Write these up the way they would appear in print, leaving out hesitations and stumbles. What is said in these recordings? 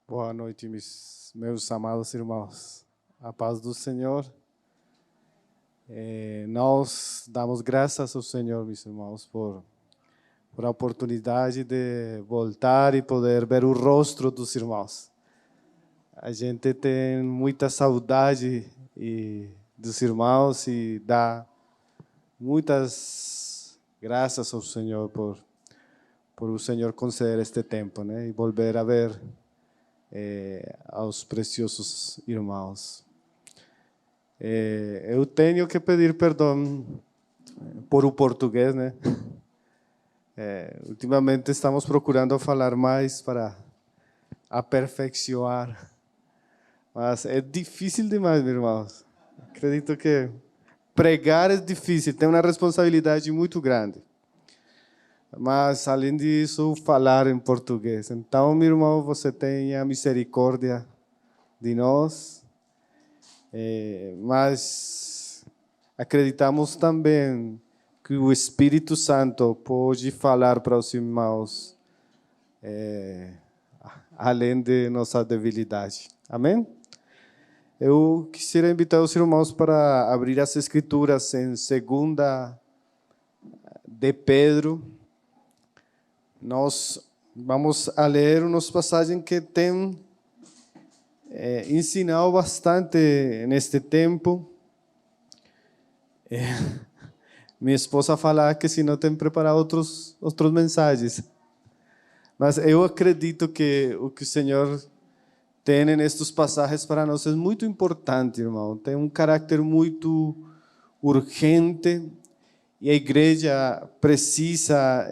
Boa noite, meus amados irmãos. A paz do Senhor. Nós damos graças ao Senhor, meus irmãos, por a oportunidade de voltar e poder ver o rosto dos irmãos. A gente tem muita saudade dos irmãos e dá muitas graças ao Senhor por o Senhor conceder este tempo, né? E volver a ver aos preciosos irmãos. Eu tenho que pedir perdão por o português, né? Ultimamente estamos procurando falar mais para aperfeiçoar, mas é difícil demais, meus irmãos. Acredito que pregar é difícil, tem uma responsabilidade muito grande. Mas, além disso, falar em português. Então, meu irmão, você tenha misericórdia de nós. Mas acreditamos também que o Espírito Santo pode falar para os irmãos, além de nossa debilidade. Amém? Eu quisiera invitar os irmãos para abrir as Escrituras em 2 de Pedro. Nós vamos a ler umas passagens que têm ensinado bastante neste tempo. Minha esposa fala que se não tem preparado outros mensagens. Mas eu acredito que o que o Senhor tem nestes passagens para nós é muito importante, irmão. Tem um caráter muito urgente e a igreja precisa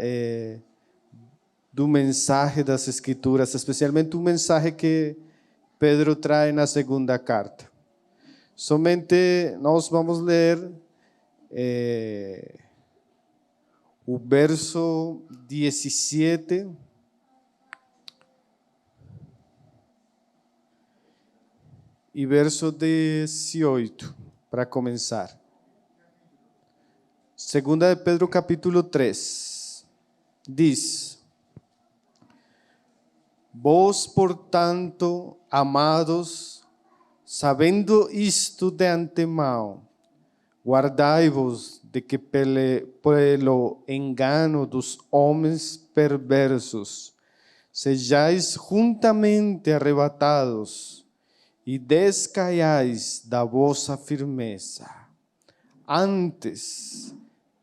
do mensagem das Escrituras, especialmente o mensagem que Pedro traz na segunda carta. Somente nós vamos ler o verso 17 e verso 18, para começar. 2 de Pedro, capítulo 3, diz: Vós, portanto, amados, sabendo isto de antemão, guardai-vos de que pelo engano dos homens perversos sejais juntamente arrebatados e descaiais da vossa firmeza. Antes,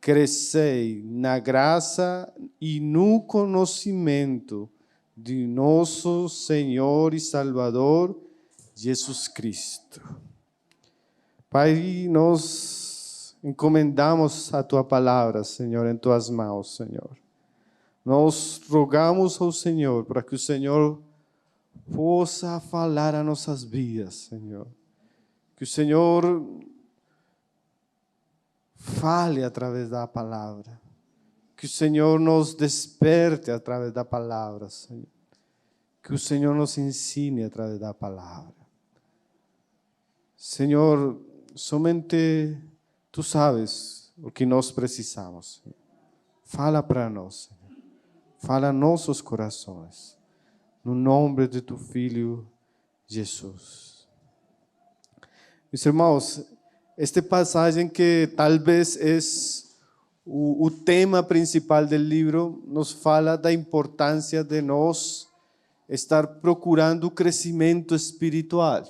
crescei na graça e no conhecimento de nosso Senhor e Salvador, Jesus Cristo. Pai, nós encomendamos a Tua palavra, Senhor, em Tuas mãos, Senhor. Nós rogamos ao Senhor para que o Senhor possa falar a nossas vidas, Senhor. Que o Senhor fale através da palavra. Que o Senhor nos desperte através da palavra, Senhor. Que o Senhor nos ensine através da palavra. Senhor, somente Tu sabes o que nós precisamos. Fala para nós, Senhor. Fala nossos corações. No nome de Tu Filho, Jesus. Meus irmãos, esta passagem que talvez é o tema principal do livro, nos fala da importância de nós estar procurando o crescimento espiritual.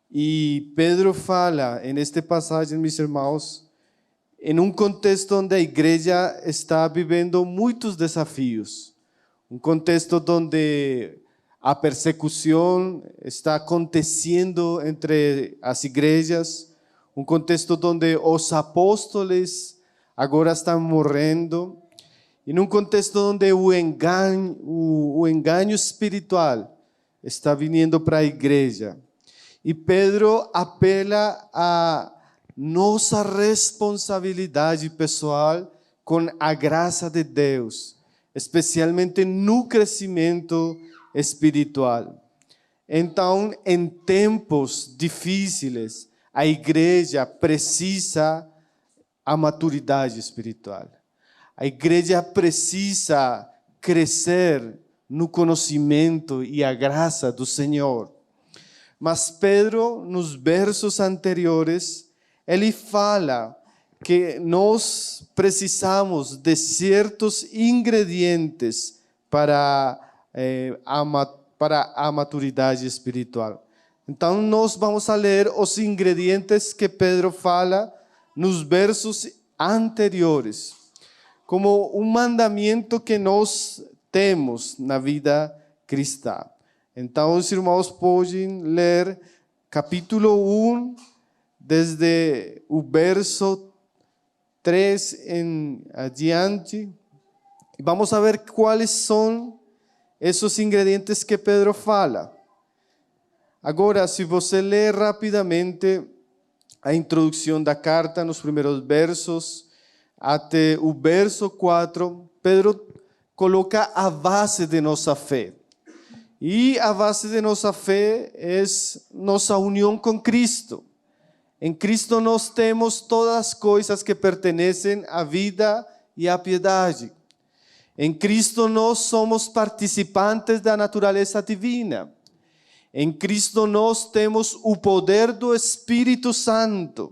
E Pedro fala nesta passagem, meus irmãos, em um contexto onde a igreja está vivendo muitos desafios. Um contexto onde a persecução está acontecendo entre as igrejas. Um contexto onde os apóstolos agora estão morrendo. E num contexto onde o engano espiritual está vindo para a igreja. E Pedro apela a nossa responsabilidade pessoal com a graça de Deus, especialmente no crescimento espiritual. Então, em tempos difíceis, a igreja precisa a maturidade espiritual. A igreja precisa crescer no conhecimento e a graça do Senhor. Mas Pedro, nos versos anteriores, ele fala que nós precisamos de certos ingredientes para a maturidade espiritual. Então, nós vamos a ler os ingredientes que Pedro fala nos versos anteriores, como um mandamento que nós temos na vida cristã. Então, os irmãos podem ler capítulo 1, desde o verso 3 em adiante. E vamos a ver quais são esses ingredientes que Pedro fala. Agora, se você ler rapidamente a introdução da carta, nos primeiros versos, até o verso 4, Pedro coloca a base de nossa fé. E a base de nossa fé é nossa união com Cristo. Em Cristo nós temos todas as coisas que pertencem à vida e à piedade. Em Cristo nós somos participantes da natureza divina. Em Cristo nós temos o poder do Espírito Santo.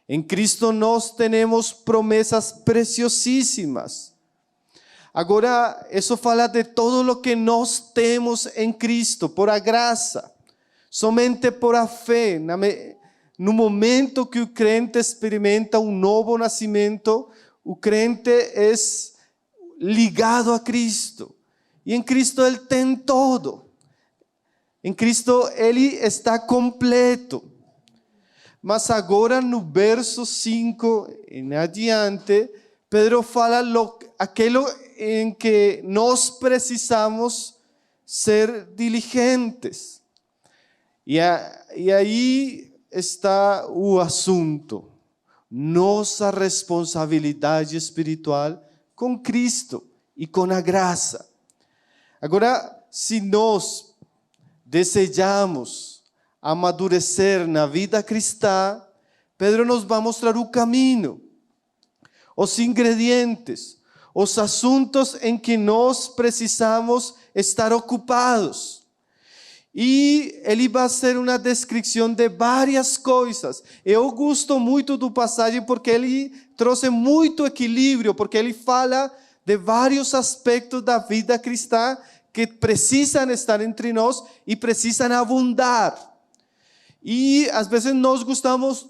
Em Cristo nós temos promessas preciosíssimas. Agora, isso fala de todo o que nós temos em Cristo, por a graça, somente por a fé. No momento que o crente experimenta um novo nascimento, o crente é ligado a Cristo. E em Cristo ele tem todo. Em Cristo ele está completo. Mas agora no verso 5 em adiante, Pedro fala aquilo em que nós precisamos ser diligentes. E aí está o assunto. Nossa responsabilidade espiritual com Cristo e com a graça. Agora, se nós desejamos amadurecer na vida cristã, Pedro nos vai mostrar o caminho, os ingredientes, os assuntos em que nós precisamos estar ocupados. E ele vai ser uma descrição de várias coisas. Eu gosto muito do passagem porque ele trouxe muito equilíbrio, porque ele fala de vários aspectos da vida cristã que precisam estar entre nós e precisam abundar. E às vezes nós gostamos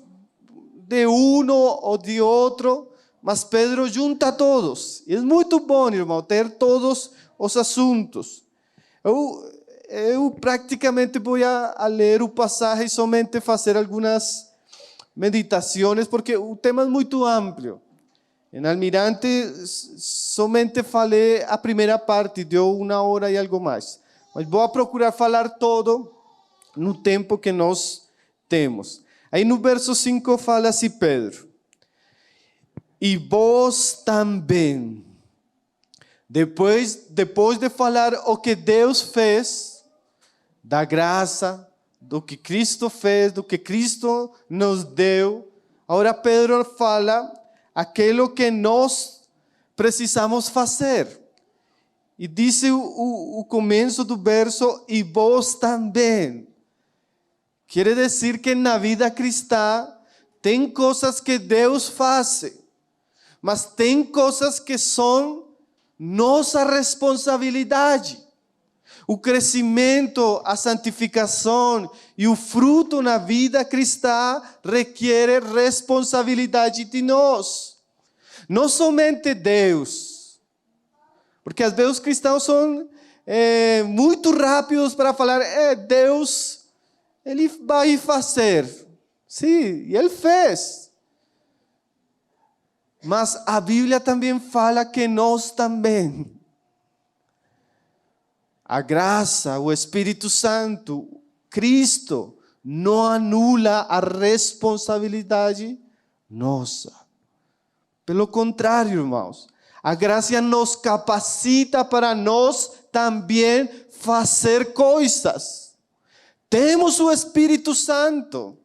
de um ou de outro, mas Pedro junta todos. E é muito bom, irmão, ter todos os assuntos. Eu praticamente vou a ler o passagem e somente fazer algumas meditações, porque o tema é muito amplo. Em Almirante, somente falei a primeira parte, deu 1 hora e algo mais. Mas vou procurar falar todo no tempo que nós temos. Aí no verso 5 fala assim Pedro: e vós também, depois de falar o que Deus fez, da graça, do que Cristo fez, do que Cristo nos deu, agora Pedro fala aquilo que nós precisamos fazer. E diz o começo do verso, e vós também. Quer dizer que na vida cristã tem coisas que Deus faz, mas tem coisas que são nossa responsabilidade. O crescimento, a santificação e o fruto na vida cristã requer responsabilidade de nós. Não somente Deus. Porque às vezes os cristãos são muito rápidos para falar, Deus, Ele vai fazer. Sim, e Ele fez. Mas a Bíblia também fala que nós também. A graça, o Espírito Santo, Cristo, não anula a responsabilidade nossa. Pelo contrário, irmãos, a graça nos capacita para nós também fazer coisas. Temos o Espírito Santo,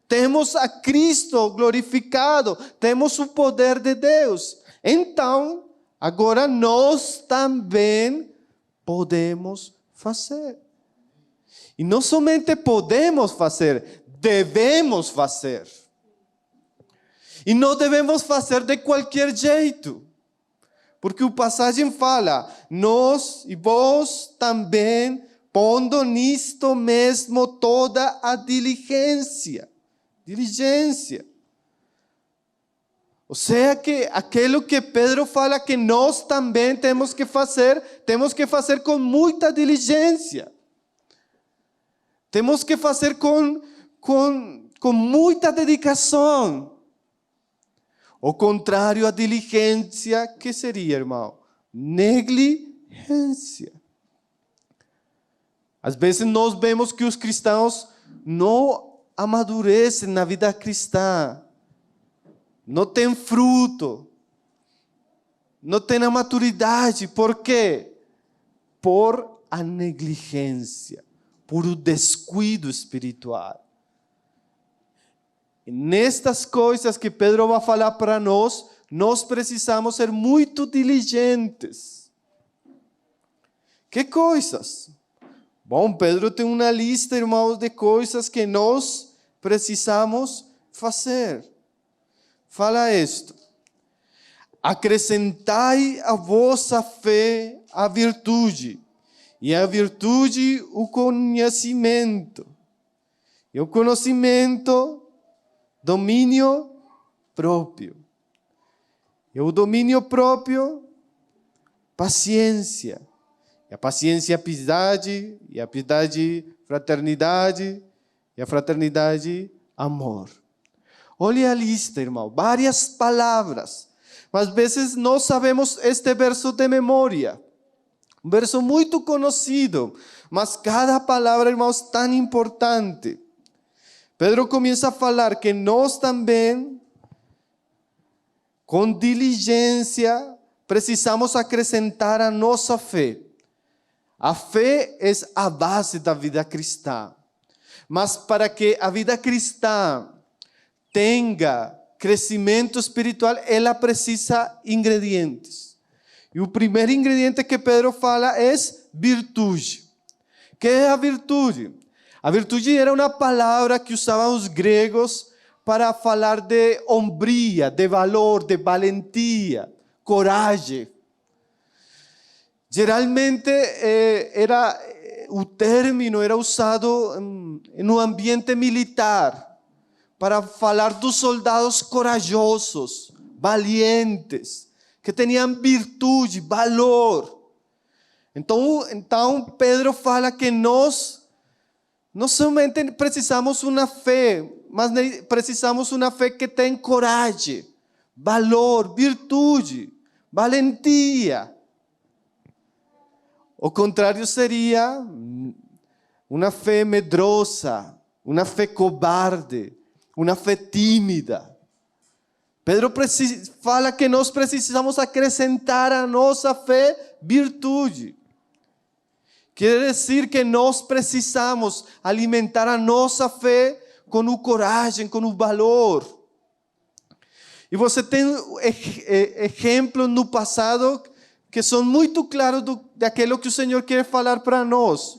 temos a Cristo glorificado, temos o poder de Deus. Então, agora nós também podemos fazer. E não somente podemos fazer, devemos fazer. E não devemos fazer de qualquer jeito. Porque o passagem fala, nós e vós também, pondo nisto mesmo toda a diligência. Diligência. Ou seja, que aquilo que Pedro fala que nós também temos que fazer com muita diligência. Temos que fazer com muita dedicação. O contrário à diligência, que seria, irmão? Negligência. Às vezes nós vemos que os cristãos não amadurecem na vida cristã. Não tem fruto, não tem a maturidade. Por quê? Por a negligência, por o descuido espiritual. E nestas coisas que Pedro vai falar para nós precisamos ser muito diligentes. Que coisas? Bom, Pedro tem uma lista, irmãos, de coisas que nós precisamos fazer. Fala isto: acrescentai a vossa fé a virtude, e a virtude o conhecimento, e o conhecimento domínio próprio, e o domínio próprio paciência, e a paciência piedade, e a piedade fraternidade, e a fraternidade amor. Olha a lista, irmão, várias palavras. Mas às vezes nós sabemos este verso de memória. Um verso muito conhecido, mas cada palavra, irmãos, tão importante. Pedro começa a falar que nós também, com diligência, precisamos acrescentar a nossa fé. A fé é a base da vida cristã. Mas para que a vida cristã tenha crescimento espiritual, ela precisa de ingredientes. E o primeiro ingrediente que Pedro fala é virtude. O que é a virtude? A virtude era uma palavra que usavam os gregos para falar de hombria, de valor, de valentia, coragem. Geralmente o término era usado em um ambiente militar, para falar dos soldados corajosos, valientes, que tinham virtude, valor. Então Pedro fala que nós não somente precisamos uma fé, mas precisamos uma fé que tem coragem, valor, virtude, valentia. O contrário seria uma fé medrosa, uma fé cobarde, uma fé tímida. Pedro fala que nós precisamos acrescentar a nossa fé virtude. Quer dizer que nós precisamos alimentar a nossa fé com o coragem, com o valor. E você tem exemplos no passado que são muito claros daquilo que o Senhor quer falar para nós.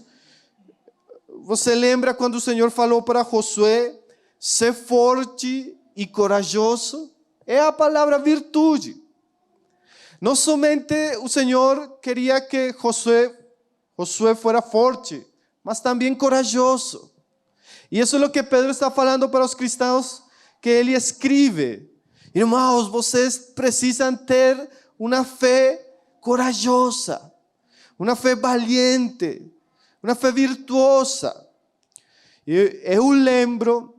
Você lembra quando o Senhor falou para Josué: ser forte e corajoso? É a palavra virtude. Não somente o Senhor queria que Josué fuera forte, mas também corajoso. E isso é o que Pedro está falando para os cristãos que ele escreve. Irmãos, vocês precisam ter uma fé corajosa, uma fé valiente, uma fé virtuosa. Eu lembro,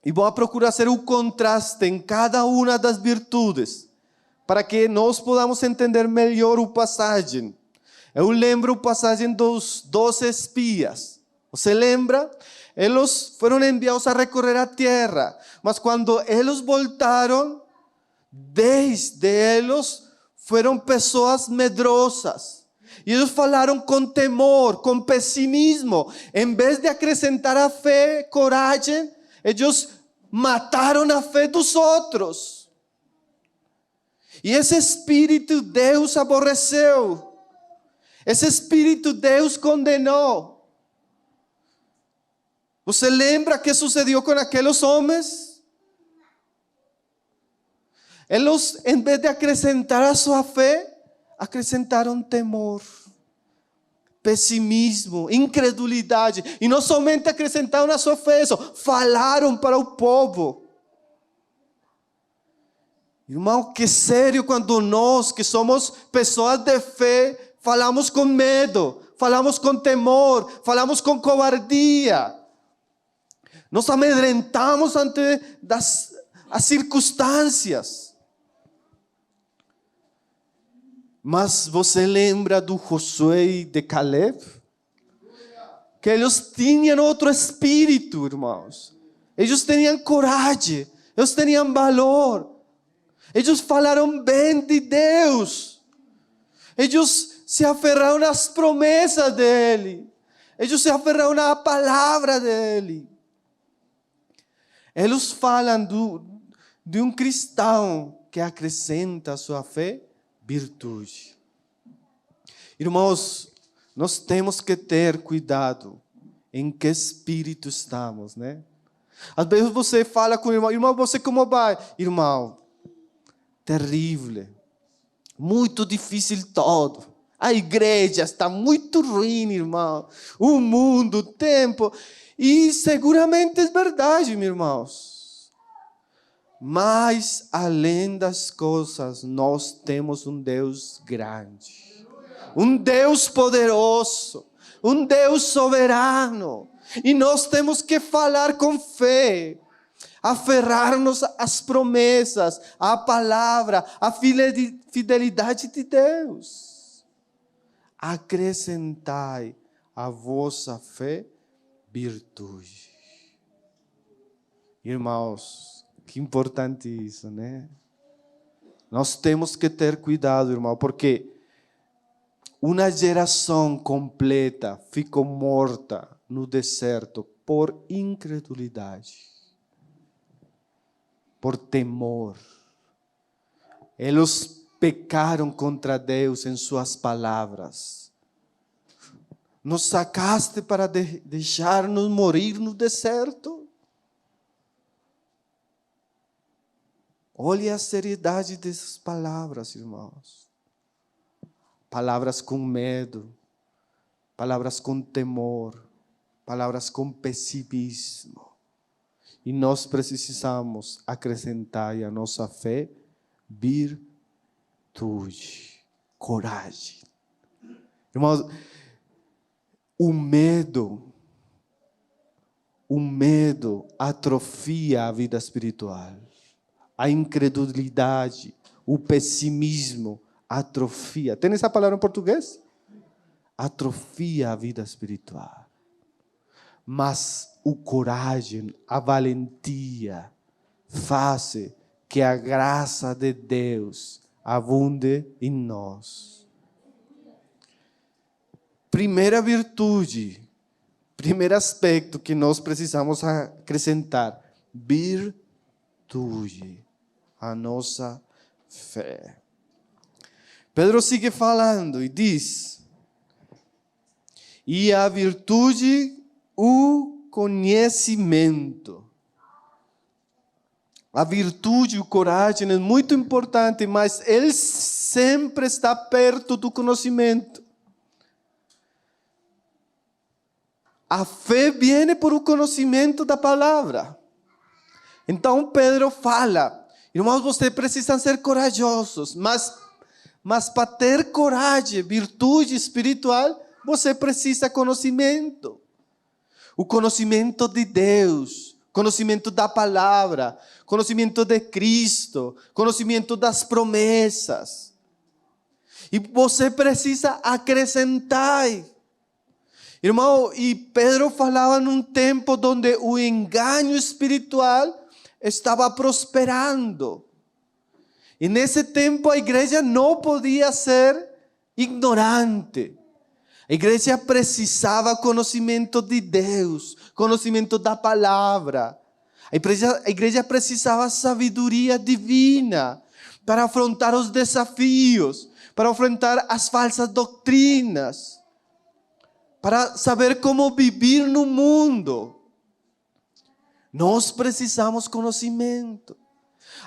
e vou procurar fazer um contraste em cada uma das virtudes, para que nós podamos entender melhor o passagem. Eu lembro a passagem dos 12 espias. Você lembra? Eles foram enviados a recorrer a terra, mas quando eles voltaram, 10 deles foram pessoas medrosas. E eles falaram com temor, com pessimismo. Em vez de acrescentar a fé, coragem, eles mataram a fé dos outros. E esse espírito Deus aborreceu. Esse espírito Deus condenou. Você lembra o que sucedeu com aqueles homens? Eles, em vez de acrescentar a sua fé, acrescentaram temor, pessimismo, incredulidade. E não somente acrescentaram a sua fé, falaram para o povo. Irmão, que sério quando nós, que somos pessoas de fé, falamos com medo, falamos com temor, falamos com covardia. Nos amedrentamos ante as circunstâncias. Mas você lembra do Josué e de Caleb? Que eles tinham outro espírito, irmãos. Eles tinham coragem, eles tinham valor. Eles falaram bem de Deus. Eles se aferraram às promessas dele. Eles se aferraram à palavra dele. Eles falam de um cristão que acrescenta à sua fé virtude. Irmãos, nós temos que ter cuidado em que espírito estamos, né? Às vezes você fala com o irmão, irmão, você como vai? Irmão, terrível, muito difícil todo. A igreja está muito ruim, irmão. O mundo, o tempo. E seguramente é verdade, meus irmãos. Mas, além das coisas, nós temos um Deus grande. Um Deus poderoso. Um Deus soberano. E nós temos que falar com fé. Aferrar-nos às promessas, à palavra, à fidelidade de Deus. Acrescentai à vossa fé virtude. Irmãos, que importante isso, né? Nós temos que ter cuidado, irmão, porque uma geração completa ficou morta no deserto por incredulidade, por temor. Eles pecaram contra Deus em suas palavras. Nos sacaste para deixar-nos morir no deserto. Olhe a seriedade dessas palavras, irmãos. Palavras com medo, palavras com temor, palavras com pessimismo. E nós precisamos acrescentar à nossa fé virtude, coragem. Irmãos, o medo atrofia a vida espiritual. A incredulidade, o pessimismo atrofia. Tem essa palavra em português? Atrofia a vida espiritual. Mas o coragem, a valentia, faz que a graça de Deus abunde em nós. Primeira virtude, primeiro aspecto que nós precisamos acrescentar: virtude, a nossa fé. Pedro sigue falando e diz: e a virtude, o conhecimento. A virtude, o coragem é muito importante, mas ele sempre está perto do conhecimento. A fé vem por o conhecimento da palavra. Então Pedro fala: irmãos, vocês precisam ser corajosos, mas para ter coragem, virtude espiritual, você precisa conhecimento. O conhecimento de Deus, conhecimento da palavra, conhecimento de Cristo, conhecimento das promessas. E você precisa acrescentar. Irmão, e Pedro falava num tempo onde o engano espiritual estava prosperando. E nesse tempo a igreja não podia ser ignorante. A igreja precisava conhecimento de Deus, conhecimento da palavra. A igreja precisava sabedoria divina para afrontar os desafios, para enfrentar as falsas doutrinas, para saber como vivir no mundo. Nós precisamos conhecimento.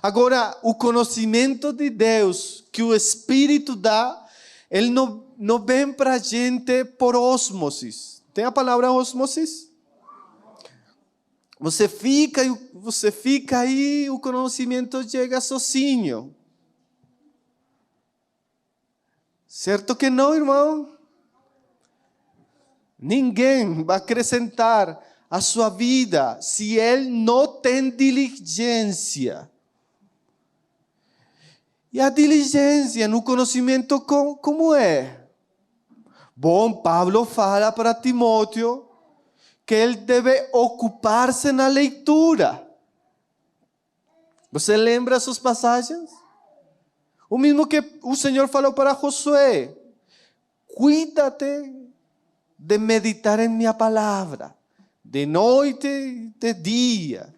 Agora, o conhecimento de Deus que o Espírito dá, ele não vem para a gente por ósmosis. Tem a palavra ósmosis? Você fica aí, o conhecimento chega sozinho. Certo que não, irmão? Ninguém vai acrescentar a sua vida se ele não tem diligência. E a diligência no conhecimento como é? Bom, Paulo fala para Timóteo que ele deve ocupar-se na leitura. Você lembra essas passagens? O mesmo que o Senhor falou para Josué: cuídate de meditar em minha palavra, de noite e de dia.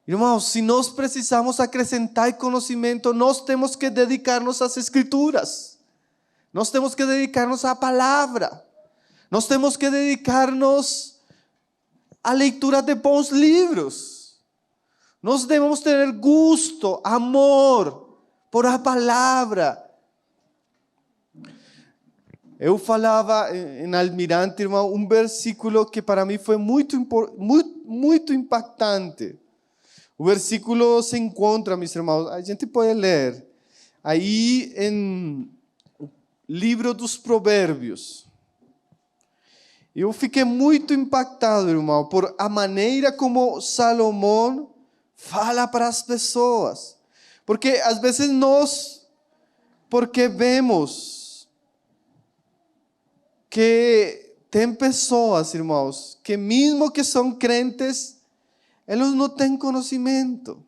Irmãos, se nós precisamos acrescentar conhecimento, nós temos que dedicar-nos às Escrituras. Nós temos que dedicar-nos à palavra. Nós temos que dedicar-nos à leitura de bons livros. Nós devemos ter gosto, amor por a palavra. Eu falava em Almirante, irmão, um versículo que para mim foi muito impactante. O versículo se encontra, meus irmãos, a gente pode ler aí em livro dos Provérbios. Eu fiquei muito impactado, irmão, por a maneira como Salomão fala para as pessoas. Porque às vezes porque vemos que tem pessoas, irmãos, que mesmo que são crentes, eles não têm conhecimento,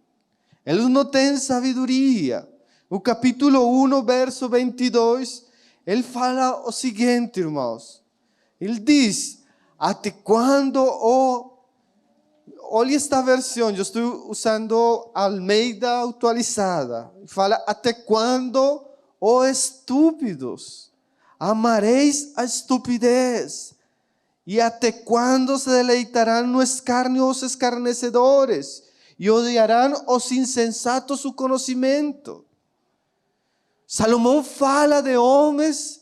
eles não têm sabedoria. O capítulo 1, verso 22, ele fala o seguinte, irmãos. Ele diz: até quando, olha esta versão, eu estou usando Almeida atualizada. Fala: até quando, ó estúpidos, amareis a estupidez? E até quando se deleitarão no escárnio os escarnecedores? E odiarão os insensatos o conhecimento. Salomão fala de homens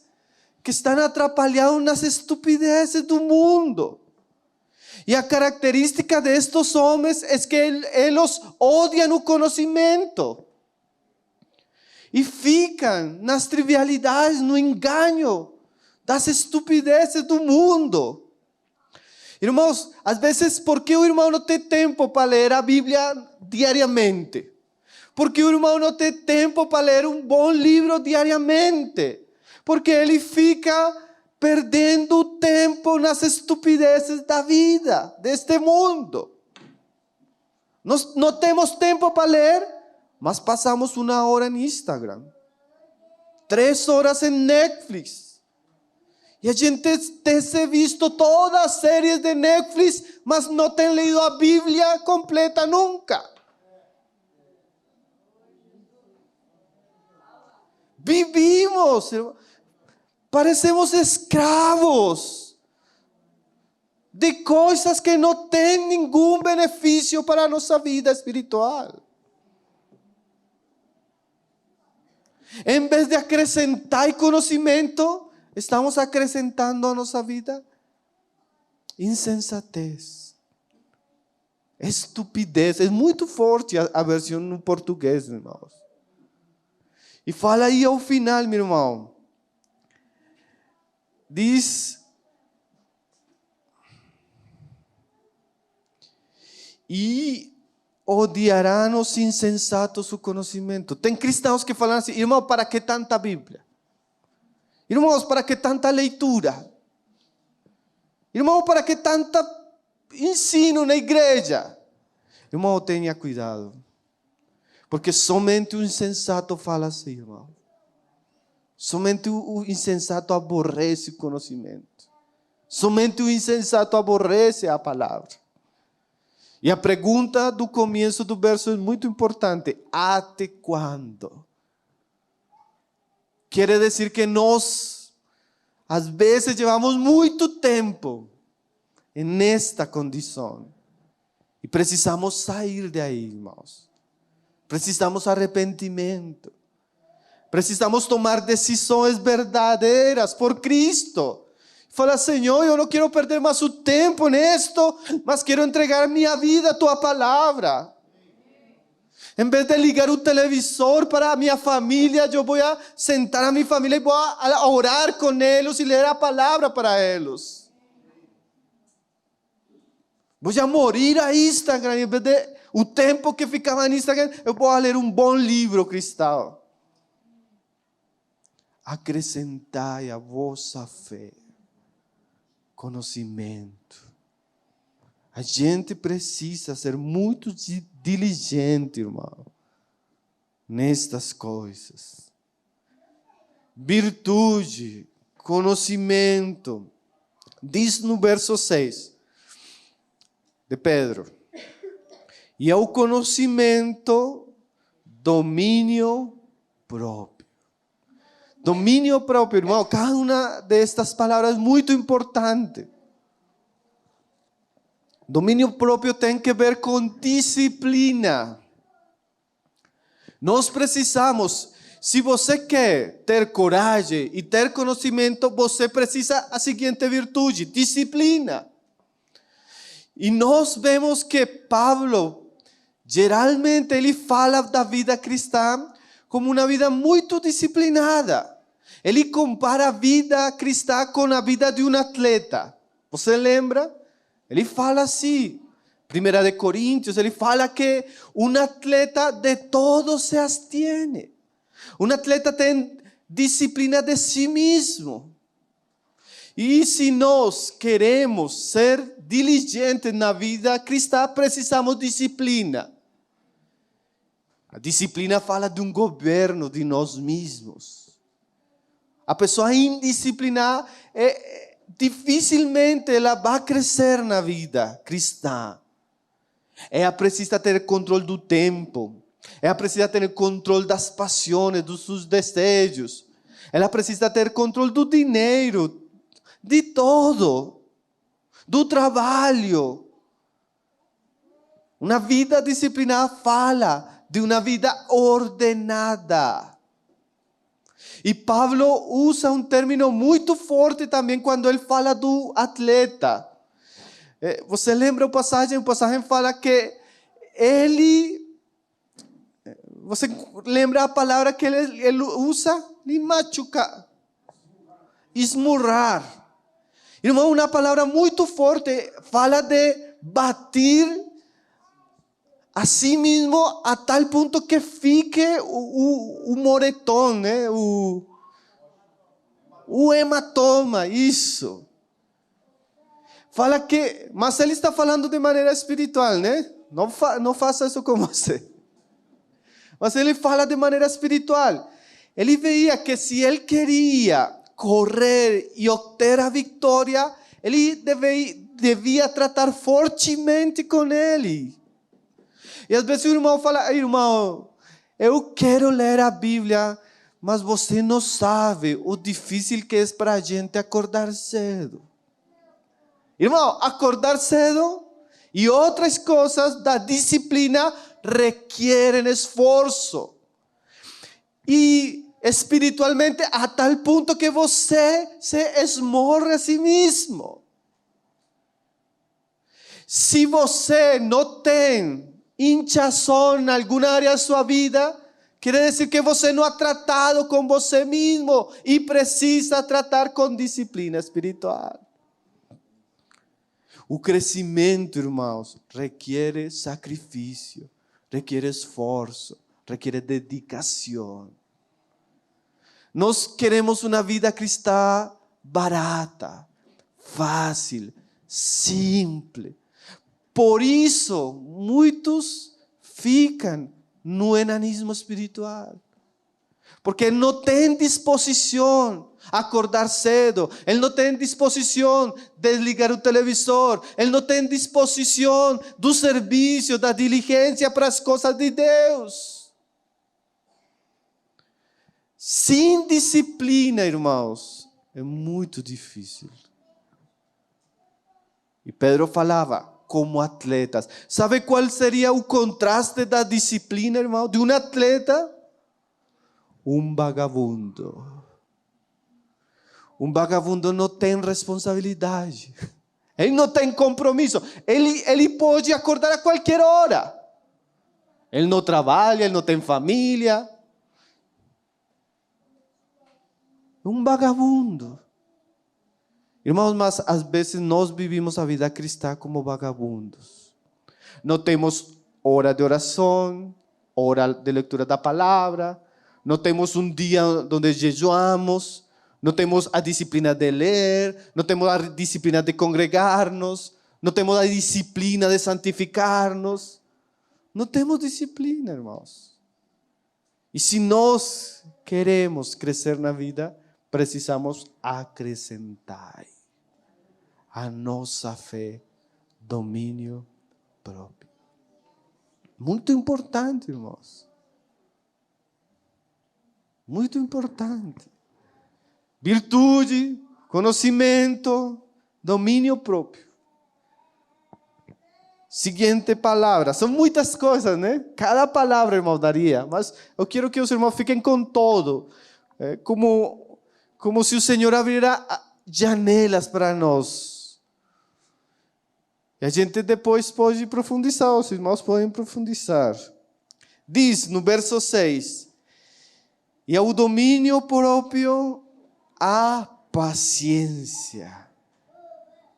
que estão atrapalhados nas estupidezes do mundo. E a característica destes homens é que eles odiam o conhecimento. E ficam nas trivialidades, no engano das estupidezes do mundo. Irmãos, às vezes, por que o irmão não tem tempo para ler a Bíblia diariamente? Porque o irmão não tem tempo para ler um bom livro diariamente? Porque ele fica perdendo tempo nas estupidezes da vida, deste mundo. Nós não temos tempo para ler, mas passamos 1 hora em Instagram, 3 horas em Netflix. E a gente tem visto todas as séries de Netflix, mas não tem lido a Bíblia completa nunca. Vivimos, parecemos escravos de coisas que não têm nenhum benefício para a nossa vida espiritual. Em vez de acrescentar conhecimento, estamos acrescentando a nossa vida insensatez, estupidez. É muito forte a versão no português, irmãos. E fala aí ao final, meu irmão. Diz: e odiarão os insensatos o conhecimento. Tem cristãos que falam assim: irmão, para que tanta Bíblia? Irmãos, para que tanta leitura? Irmão, para que tanta ensino na igreja? Irmão, tenha cuidado. Porque somente o insensato fala assim, irmão. Somente o insensato aborrece o conhecimento. Somente o insensato aborrece a palavra. E a pergunta do começo do verso é muito importante. Até quando? Quiere decir que nós, às vezes, llevamos muito tempo nesta condição. E precisamos sair de aí, irmãos. Precisamos arrependimento. Precisamos tomar decisões verdadeiras por Cristo. Fala, Senhor, eu não quero perder mais o tempo nisto, mas quero entregar minha vida à Tua palavra. Em vez de ligar o televisor para a minha família, eu vou sentar a minha família e vou orar com eles e ler a palavra para eles. Vou morir a Instagram, em vez de o tempo que ficava no Instagram, eu vou ler um bom livro cristão. Acrescentai a vossa fé conhecimento. A gente precisa ser muito diligente, irmão, nestas coisas. Virtude, conhecimento. Diz no verso 6 de Pedro. E ao conhecimento, domínio próprio. Domínio próprio, irmão. Cada uma destas palavras é muito importante. Domínio próprio tem que ver com disciplina. Nós precisamos, se você quer ter coragem e ter conhecimento, você precisa a seguinte virtude: disciplina. E nós vemos que Paulo, geralmente, ele fala da vida cristã como uma vida muito disciplinada. Ele compara a vida cristã com a vida de um atleta. Você lembra? Ele fala assim, 1 de Coríntios, ele fala que um atleta de todo se abstiene. Um atleta tem disciplina de si mesmo. E se nós queremos ser diligentes na vida cristã, precisamos de disciplina. A disciplina fala de um governo de nós mesmos. A pessoa indisciplinada dificilmente ela vai crescer na vida cristã. Ela precisa ter controle do tempo. Ela precisa ter controle das paixões, dos seus desejos. Ela precisa ter controle do dinheiro, de todo, do trabalho. Uma vida disciplinada fala de uma vida ordenada. E Paulo usa um término muito forte também quando ele fala do atleta. Você lembra a passagem? A passagem fala que ele... Você lembra a palavra que ele usa? Ele machuca. Esmurrar. Irmão, uma palavra muito forte. Fala de bater a si mesmo a tal ponto que fique o moretón, né? o hematoma, isso. Fala que, mas ele está falando de maneira espiritual, né? Não faça isso com você. Mas ele fala de maneira espiritual. Ele veia que se ele queria correr e obter a vitória, ele devia tratar fortemente com ele. E às vezes o irmão fala, irmão, eu quero ler a Bíblia, mas você não sabe o difícil que é para a gente acordar cedo. Irmão, acordar cedo e outras coisas da disciplina requerem esforço. E espiritualmente a tal ponto que você se esmorre a si mesmo. Se você não tem hinchazón em alguma área da sua vida, quer dizer que você não ha tratado com você mesmo e precisa tratar com disciplina espiritual. O crescimento, irmãos, requer sacrifício, requer esforço, requer dedicação. Nós queremos uma vida cristã barata, fácil, simples. Por isso, muitos ficam no enanismo espiritual. Porque ele não tem disposição a acordar cedo. Ele não tem disposição de desligar o televisor. Ele não tem disposição do serviço, da diligência para as coisas de Deus. Sem disciplina, irmãos, é muito difícil. E Pedro falava como atletas. Sabe qual seria o contraste da disciplina, irmão, de um atleta? Um vagabundo. Um vagabundo não tem responsabilidade. Ele não tem compromisso. Ele pode acordar a qualquer hora. Ele não trabalha, ele não tem família. Um vagabundo. Irmãos, mas às vezes nós vivimos a vida cristã como vagabundos. Não temos hora de oração, hora de leitura da palavra, não temos um dia onde jejuamos, não temos a disciplina de ler, não temos a disciplina de congregar-nos, não temos a disciplina de santificar-nos. Não temos disciplina, irmãos. E se nós queremos crescer na vida, precisamos acrescentar a nossa fé domínio próprio. Muito importante, irmãos. Muito importante. Virtude, conhecimento, domínio próprio. Seguinte palavra. São muitas coisas, né? Cada palavra, irmão, daria. Mas eu quero que os irmãos fiquem com todo. Como se o Senhor abrira janelas para nós. E a gente depois pode profundizar. Os irmãos podem profundizar. Diz no verso 6. E ao domínio próprio, a paciência.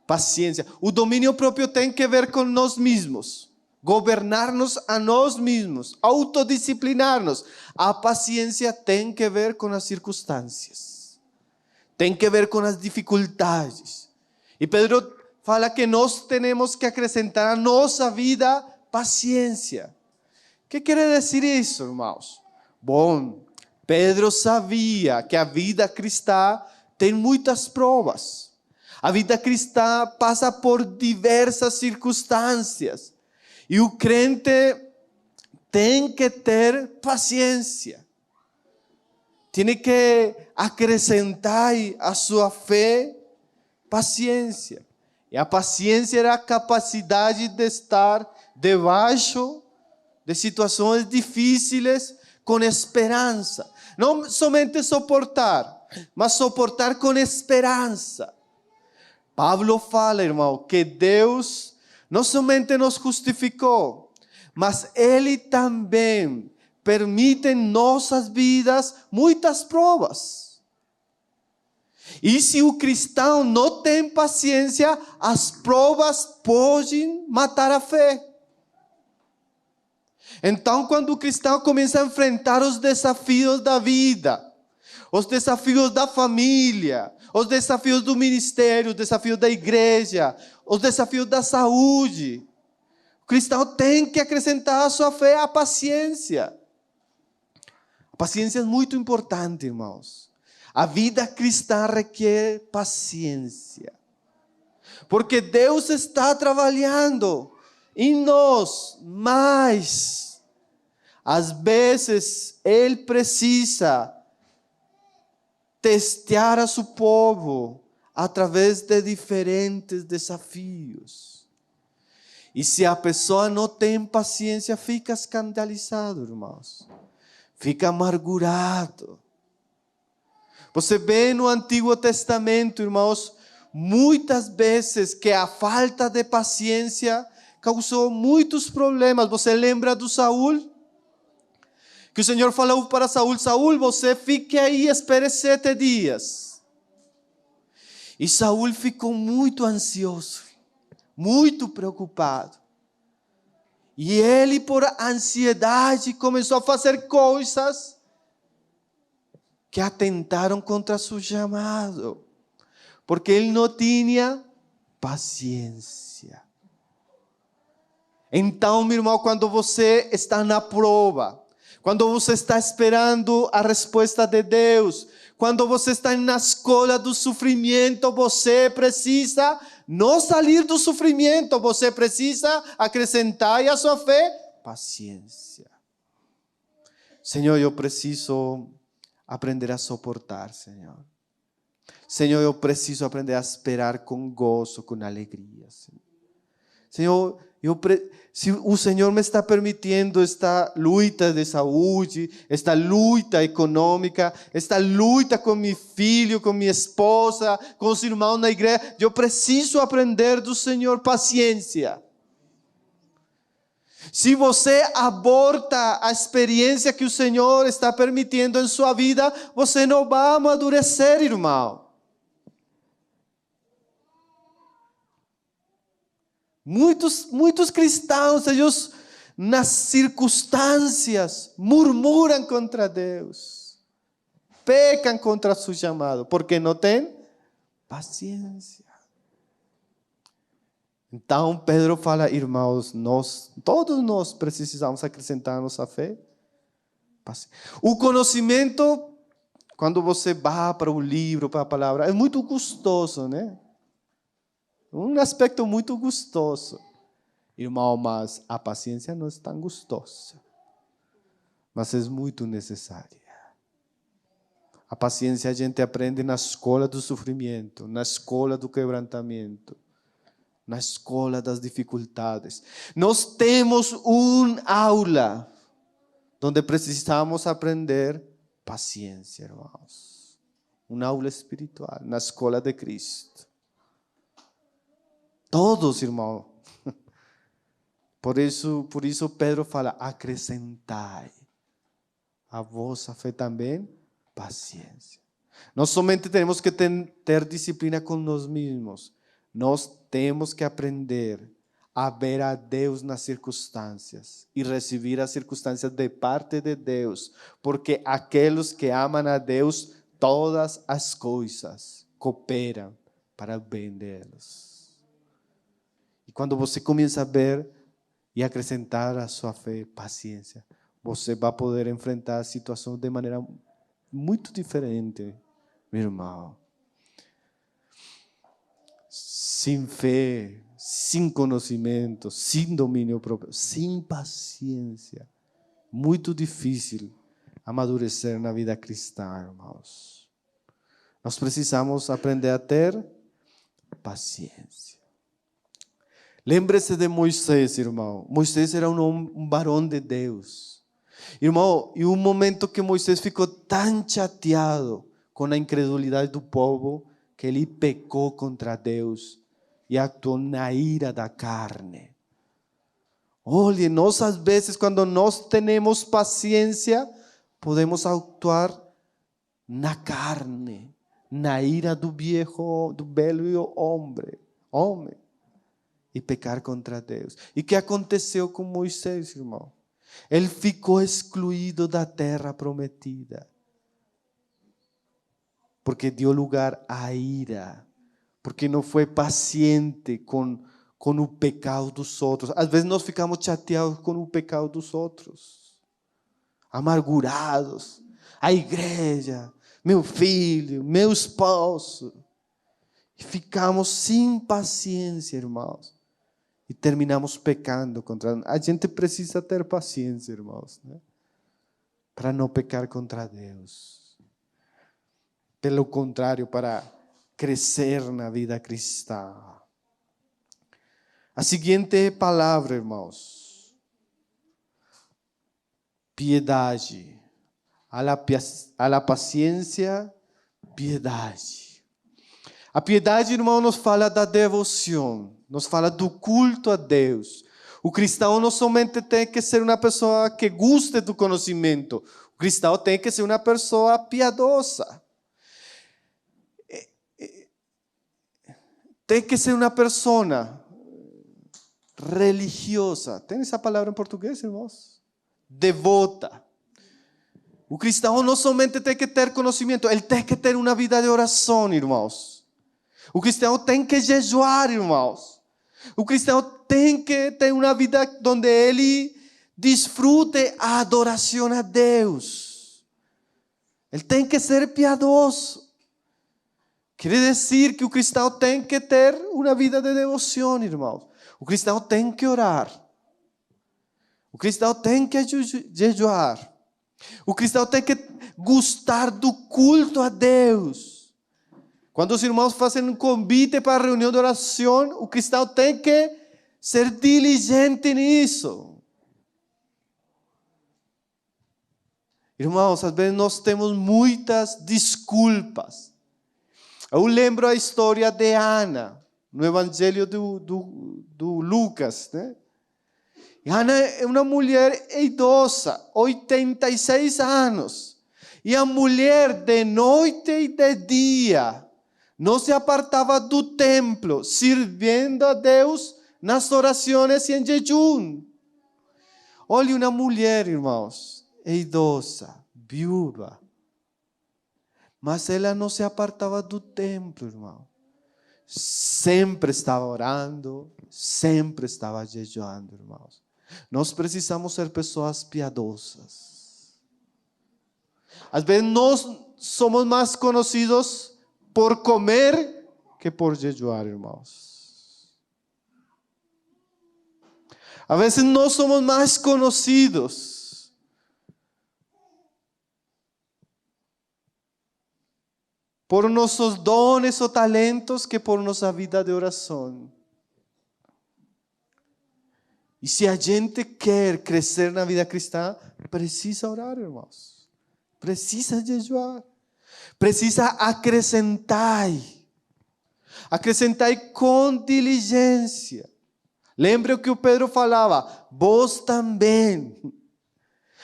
Paciência. O domínio próprio tem que ver com nós mesmos. Governar-nos a nós mesmos. Autodisciplinar-nos. A paciência tem que ver com as circunstâncias. Tem que ver com as dificuldades. E Pedro fala que nós temos que acrescentar à nossa vida paciência. O que quer dizer isso, irmãos? Bom, Pedro sabia que a vida cristã tem muitas provas. A vida cristã passa por diversas circunstâncias. E o crente tem que ter paciência. Tem que acrescentar à sua fé paciência. E a paciência era a capacidade de estar debaixo de situações difíceis com esperança. Não somente suportar, mas suportar com esperança. Pablo fala, irmão, que Deus não somente nos justificou, mas Ele também permite em nossas vidas muitas provas. E se o cristão não tem paciência, as provas podem matar a fé. Então, quando o cristão começa a enfrentar os desafios da vida, os desafios da família, os desafios do ministério, os desafios da igreja, os desafios da saúde, o cristão tem que acrescentar à sua fé a paciência. A paciência é muito importante, irmãos. A vida cristã requer paciência. Porque Deus está trabalhando em nós, mas às vezes Ele precisa testear a seu povo através de diferentes desafios. E se a pessoa não tem paciência, fica escandalizado, irmãos. Fica amargurado. Você vê no Antigo Testamento, irmãos, muitas vezes que a falta de paciência causou muitos problemas. Você lembra do Saul? Que o Senhor falou para Saul: Saul, você fique aí e espere 7 dias. E Saul ficou muito ansioso, muito preocupado. E ele, por ansiedade, começou a fazer coisas que atentaram contra seu chamado, porque ele não tinha paciência. Então, meu irmão, quando você está na prova, quando você está esperando a resposta de Deus, quando você está na escola do sofrimento, você precisa não sair do sofrimento, você precisa acrescentar à sua fé paciência. Senhor, eu preciso aprender a soportar, Senhor. Senhor, eu preciso aprender a esperar com gozo, com alegria, Senhor. Senhor, se o Senhor me está permitindo esta luta de saúde, esta luta econômica, esta luta com meu filho, com minha esposa, com os irmãos na igreja, eu preciso aprender do Senhor paciência. Se você aborta a experiência que o Senhor está permitindo em sua vida, você não vai amadurecer, irmão. Muitos cristãos, eles nas circunstâncias murmuram contra Deus, pecam contra seu chamado, porque não têm paciência. Então Pedro fala, irmãos, todos nós precisamos acrescentar nossa fé. O conhecimento, quando você vai para o livro, para a palavra, é muito gostoso, né? Um aspecto muito gostoso. Irmão, mas a paciência não é tão gostosa. Mas é muito necessária. A paciência a gente aprende na escola do sofrimento, na escola do quebrantamento, na escola das dificuldades. Nós temos uma aula onde precisamos aprender paciência, irmãos. Uma aula espiritual, na escola de Cristo. Todos, irmão. Por isso Pedro fala, acrescentai a vossa fé também paciência. Nós somente temos que ter disciplina com nós mesmos. Nós temos que aprender a ver a Deus nas circunstâncias e receber as circunstâncias de parte de Deus, porque aqueles que amam a Deus, todas as coisas cooperam para o bem deles. E quando você começa a ver e acrescentar a sua fé, paciência, você vai poder enfrentar a situação de maneira muito diferente, meu irmão. Sem fé, sem conhecimento, sem domínio próprio, sem paciência, muito difícil amadurecer na vida cristã, irmãos. Nós precisamos aprender a ter paciência. Lembre-se de Moisés, irmão. Moisés era um varão de Deus. Irmão, e um momento que Moisés ficou tão chateado com a incredulidade do povo, que ele pecou contra Deus e actuou na ira da carne. Olhe, nós às vezes, quando nós temos paciência, podemos actuar na carne, na ira do velho homem, e pecar contra Deus. E o que aconteceu com Moisés, irmão? Ele ficou excluído da terra prometida, porque deu lugar à ira, porque não foi paciente com o pecado dos outros. Às vezes nós ficamos chateados com o pecado dos outros, amargurados. A igreja, meu filho, meu esposo. E ficamos sem paciência, irmãos. E terminamos pecando contra... A gente precisa ter paciência, irmãos, né? Para não pecar contra Deus. Pelo contrário, para crescer na vida cristã. A seguinte palavra, irmãos. Piedade. A la paciência, piedade. A piedade, irmão, nos fala da devoção. Nos fala do culto a Deus. O cristão não somente tem que ser uma pessoa que guste do conhecimento. O cristão tem que ser uma pessoa piedosa. Tem que ser uma pessoa religiosa. Tem essa palavra em português, irmãos? Devota. O cristão não somente tem que ter conhecimento, ele tem que ter uma vida de oração, irmãos. O cristão tem que jejuar, irmãos. O cristão tem que ter uma vida onde ele desfrute a adoração a Deus. Ele tem que ser piedoso. Quer dizer que o cristão tem que ter uma vida de devoção, irmãos. O cristão tem que orar. O cristão tem que jejuar. O cristão tem que gostar do culto a Deus. Quando os irmãos fazem um convite para a reunião de oração, o cristão tem que ser diligente nisso. Irmãos, às vezes nós temos muitas desculpas. Eu lembro a história de Ana, no Evangelho do Lucas, né? Ana é uma mulher idosa, 86 anos. E a mulher de noite e de dia não se apartava do templo, servindo a Deus nas orações e em jejum. Olhe uma mulher, irmãos, idosa, viúva. Mas ela não se apartava do templo, irmão. Sempre estava orando, sempre estava jejuando, irmãos. Nós precisamos ser pessoas piedosas. Às vezes nós somos mais conhecidos por comer que por jejuar, irmãos. Às vezes nós somos mais conhecidos por nossos dones ou talentos que por nossa vida de oração. E se a gente quer crescer na vida cristã, precisa orar, irmãos. Precisa jejuar. Precisa acrescentar. Acrescentar com diligência. Lembre o que o Pedro falava. Vós também.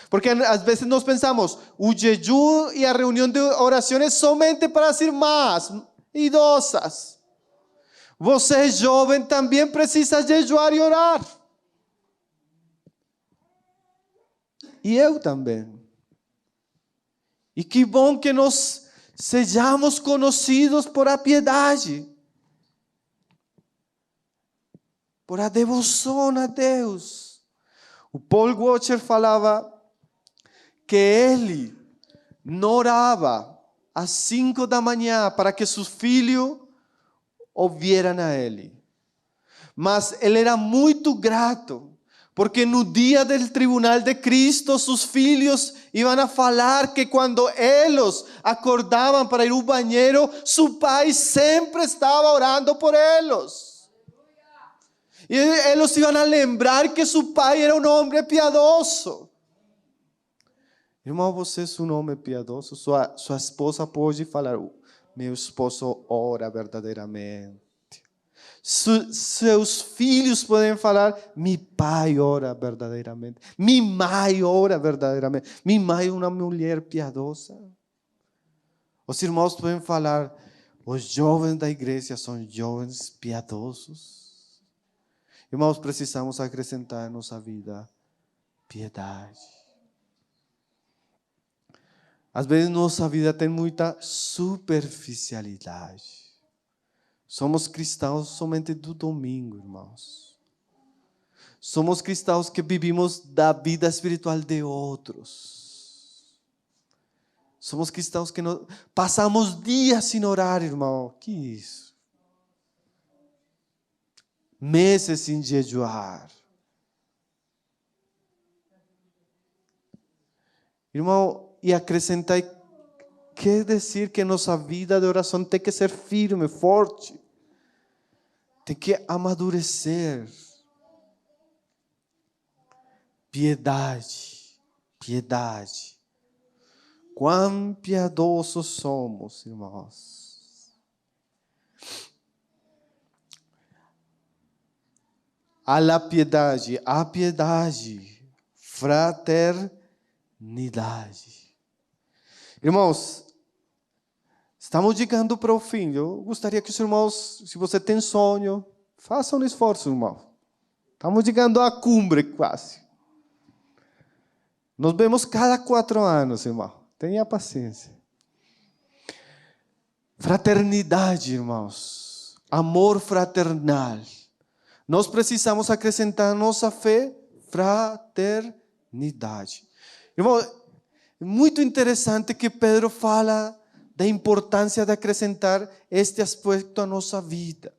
Porque às vezes nós pensamos, o jejum e a reunião de oração é somente para as irmãs idosas. Você jovem também precisa jejuar e orar. E eu também. E que bom que nós sejamos conhecidos por a piedade, por a devoção a Deus. O Paul Washer falava que ele não orava às 5 da manhã para que seus filhos ouvieram a ele. Mas ele era muito grato, porque no dia do tribunal de Cristo, seus filhos iam a falar que quando eles acordavam para ir ao banheiro, seu pai sempre estava orando por eles. E eles iam a lembrar que seu pai era um homem piedoso. Irmão, você é um homem piedoso. Sua esposa pode falar, meu esposo ora verdadeiramente. Seus filhos podem falar, meu pai ora verdadeiramente. Minha mãe ora verdadeiramente. Minha mãe é uma mulher piedosa. Os irmãos podem falar, os jovens da igreja são jovens piedosos. Irmãos, precisamos acrescentar em nossa vida piedade. Às vezes nossa vida tem muita superficialidade. Somos cristãos somente do domingo, irmãos. Somos cristãos que vivimos da vida espiritual de outros. Somos cristãos que não passamos dias sem orar, irmão. Que isso? Meses sem jejuar. Irmão, e acrescentar, quer dizer que nossa vida de oração tem que ser firme, forte. Tem que amadurecer. Piedade, piedade. Quão piedosos somos, irmãos. A piedade, fraternidade. Irmãos, estamos chegando para o fim. Eu gostaria que os irmãos, se você tem sonho, façam um esforço, irmão. Estamos chegando à cumbre quase. Nos vemos cada 4 anos, irmão. Tenha paciência. Fraternidade, irmãos. Amor fraternal. Nós precisamos acrescentar nossa fé, fraternidade. Irmão, é muito interessante que Pedro fala da importância de acrescentar este aspecto à nossa vida.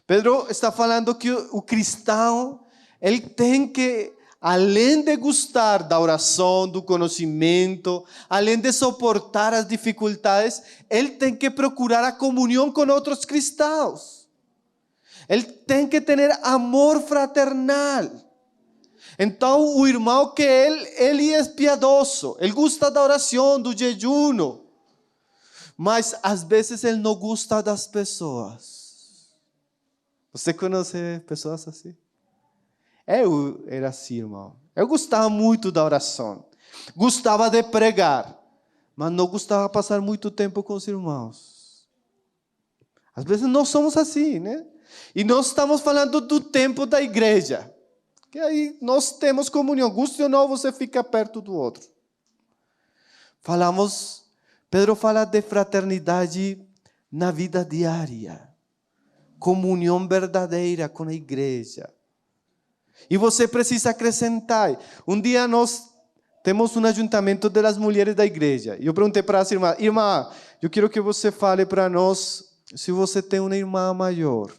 Pedro está falando que o cristão, ele tem que além de gostar da oração, do conhecimento, além de suportar as dificuldades, ele tem que procurar a comunhão com outros cristãos. Ele tem que ter amor fraternal. Então, o irmão que ele é piedoso, ele gosta da oração, do jejum, mas às vezes ele não gosta das pessoas. Você conhece pessoas assim? Eu era assim, irmão. Eu gostava muito da oração, gostava de pregar, mas não gostava de passar muito tempo com os irmãos. Às vezes nós somos assim, né? E nós estamos falando do tempo da igreja. Que aí nós temos comunhão. Guste ou não, você fica perto do outro. Pedro fala de fraternidade na vida diária. Comunhão verdadeira com a igreja. E você precisa acrescentar. Um dia nós temos um ajuntamento das mulheres da igreja. E eu perguntei para as irmãs: irmã, eu quero que você fale para nós se você tem uma irmã maior,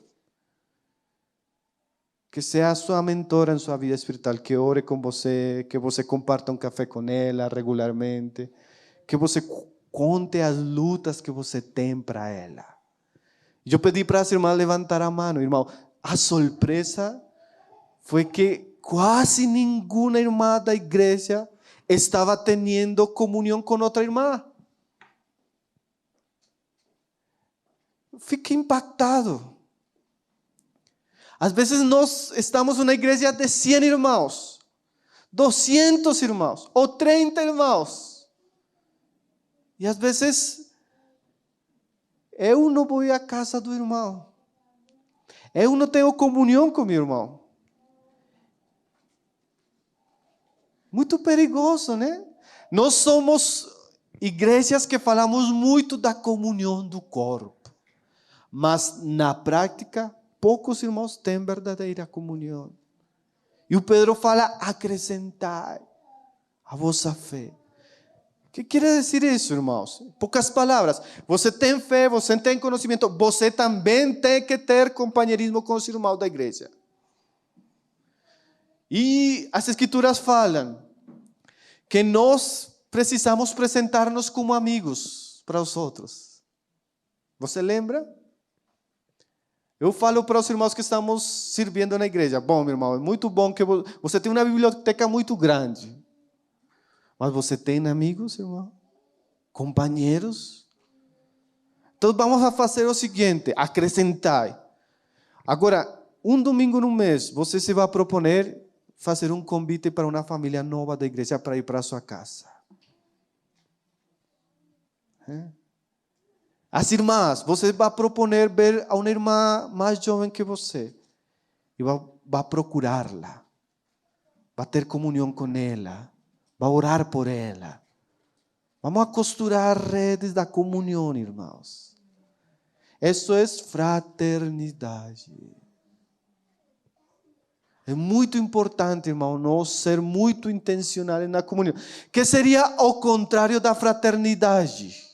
que seja sua mentora em sua vida espiritual, que ore com você, que você comparta um café com ela regularmente, que você conte as lutas que você tem para ela. Eu pedi para as irmãs levantar a mão, irmão. A surpresa foi que quase nenhuma irmã da igreja estava tendo comunhão com outra irmã. Fiquei impactado. Às vezes nós estamos numa igreja de 100 irmãos, 200 irmãos, ou 30 irmãos. E às vezes eu não vou à casa do irmão. Eu não tenho comunhão com meu irmão. Muito perigoso, né? Nós somos igrejas que falamos muito da comunhão do corpo, mas na prática poucos irmãos têm verdadeira comunhão. E o Pedro fala: acrescentai a vossa fé. O que quer dizer isso, irmãos? Poucas palavras. Você tem fé, você tem conhecimento, você também tem que ter companheirismo com os irmãos da igreja. E as escrituras falam que nós precisamos apresentar-nos como amigos para os outros. Você lembra? Eu falo para os irmãos que estamos servindo na igreja: bom, meu irmão, é muito bom que você tem uma biblioteca muito grande. Mas você tem amigos, irmão? Companheiros? Então vamos a fazer o seguinte: acrescentar. Agora, um domingo no mês, você se vai proponer fazer um convite para uma família nova da igreja para ir para a sua casa. As irmãs, você vai proponer ver a uma irmã mais jovem que você e vai procurá-la, vai ter comunhão com ela, vai orar por ela. Vamos a costurar redes da comunhão, irmãos. Isso é fraternidade. É muito importante, irmão, nós ser muito intencionais na comunhão. Que seria o contrário da fraternidade.